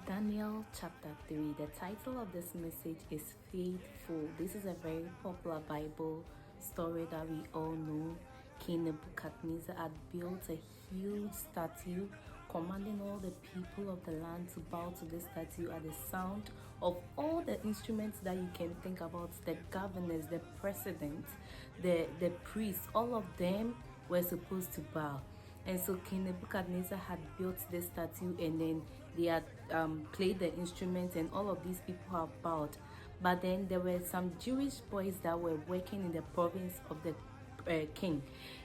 Daniel chapter 3. The title of this message is Faithful. This is a very popular Bible story that we all know. King Nebuchadnezzar had built a huge statue, commanding all the people of the land to bow to this statue at the sound of all the instruments that you can think about. The governors, the president, the priests, all of them were supposed to bow. And so King Nebuchadnezzar had built this statue, and then they had played the instruments, and all of these people have bowed. But then there were some Jewish boys that were working in the province of the king,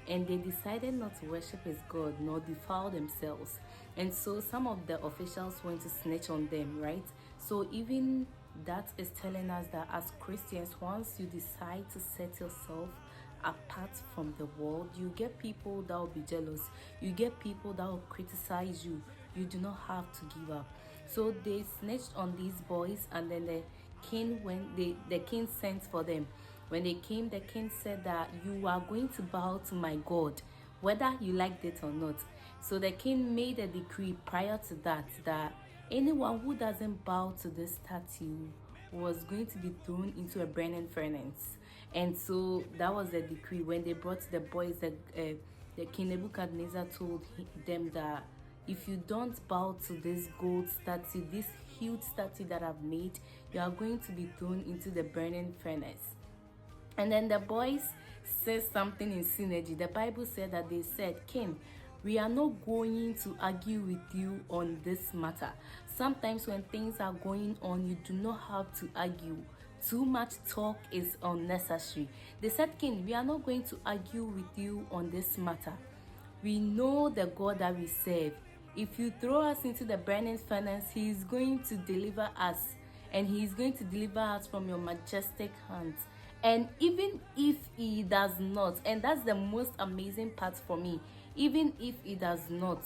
and they decided not to worship his god nor defile themselves. And so some of the officials went to snitch on them, right? So even that is telling us that as Christians, once you decide to set yourself apart from the world, you get people that will be jealous, you get people that will criticize you. You do not have to give up. So they snitched on these boys, and then the king sent for them. When they came, the king said that you are going to bow to my god, whether you liked it or not. So the king made a decree prior to that anyone who doesn't bow to this statue was going to be thrown into a burning furnace. And so that was the decree. When they brought the boys, the king Nebuchadnezzar told them that if you don't bow to this gold statue, this huge statue that I've made, you are going to be thrown into the burning furnace. And then the boys said something in synergy. The Bible said that they said, King, we are not going to argue with you on this matter. Sometimes when things are going on, you do not have to argue. Too much talk is unnecessary. They said, King, we are not going to argue with you on this matter. We know the God that we serve. If you throw us into the burning furnace, he is going to deliver us, and he is going to deliver us from your majestic hands. And even if he does not, and that's the most amazing part for me, even if he does not,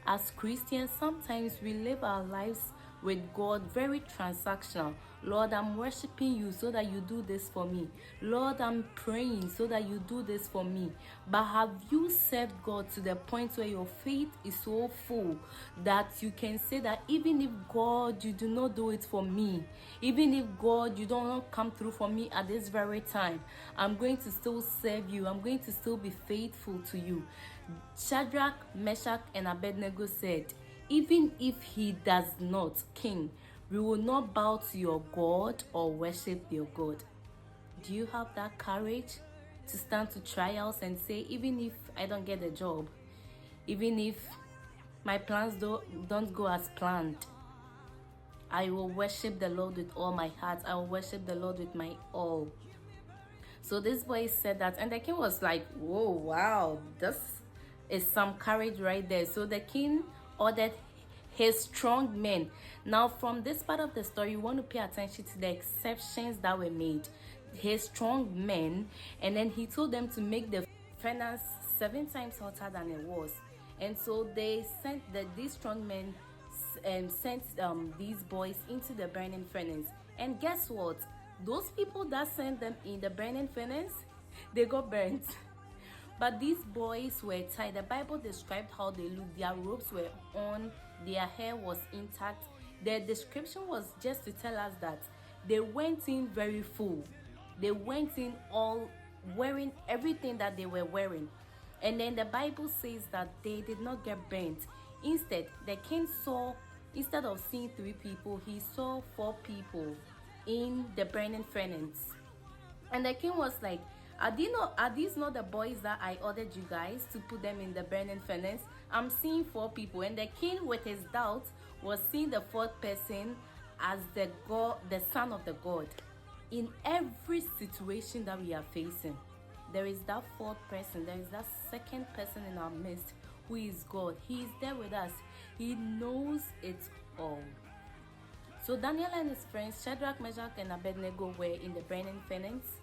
as Christians, sometimes we live our lives with God very transactional. Lord, I'm worshiping you so that you do this for me. Lord, I'm praying so that you do this for me. But have you served God to the point where your faith is so full that you can say that even if God, you do not do it for me, even if God, you don't come through for me at this very time, I'm going to still serve you. I'm going to still be faithful to you. Shadrach, Meshach, and Abednego said, even if he does not, King, we will not bow to your God or worship your God. Do you have that courage to stand to trials and say, even if I don't get a job, even if my plans don't go as planned, I will worship the Lord with all my heart. I will worship the Lord with my all. So this boy said that, and the king was like, whoa, wow, this is some courage right there. So the king ordered his strong men. Now from this part of the story, you want to pay attention to the exceptions that were made. His strong men, and then he told them to make the furnace 7 times hotter than it was. And so they sent these strong men sent these boys into the burning furnace. And guess what? Those people that sent them in the burning furnace, they got burnt. But these boys were tied. The Bible described how they looked. Their robes were on, their hair was intact. The description was just to tell us that they went in very full. They went in all wearing everything that they were wearing. And then the Bible says that they did not get burnt. Instead, the king saw, instead of seeing 3 people, he saw 4 people in the burning furnace. And the king was like, are these not the boys that I ordered you guys to put them in the burning furnace? I'm seeing 4 people. And the king, with his doubts, was seeing the 4th person as the God, the son of the God. In every situation that we are facing, there is that 4th person, there is that 2nd person in our midst who is God. He is there with us. He knows it all. So Daniel and his friends, Shadrach, Meshach, and Abednego, were in the burning furnace,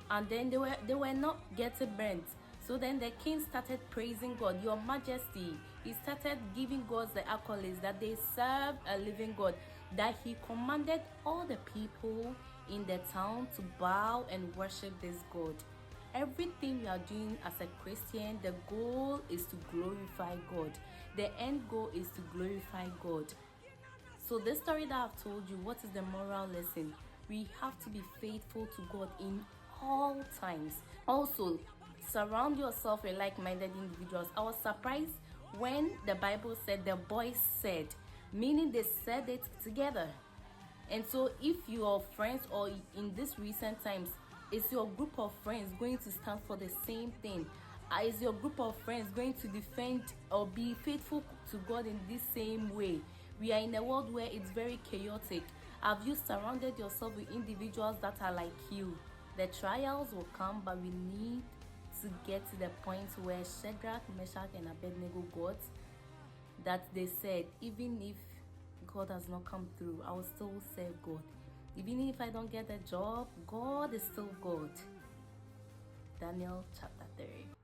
and then they were not getting burnt. So then the king started praising God, Your Majesty. He started giving God the accolades that they serve a living God, that he commanded all the people in the town to bow and worship this God. Everything you are doing as a Christian, the goal is to glorify God. The end goal is to glorify God. So this story that I've told you, what is the moral lesson? We have to be faithful to God in all times. Also, surround yourself with like-minded individuals. I was surprised when the Bible said the boys said, meaning they said it together. And so if your friends, or in this recent times, is your group of friends going to stand for the same thing? Is your group of friends going to defend or be faithful to God in this same way? We are in a world where it's very chaotic. Have you surrounded yourself with individuals that are like you? The trials will come, but we need to get to the point where Shadrach, Meshach, and Abednego got, that they said, even if God has not come through, I will still serve God. Even if I don't get a job, God is still God. Daniel chapter 3.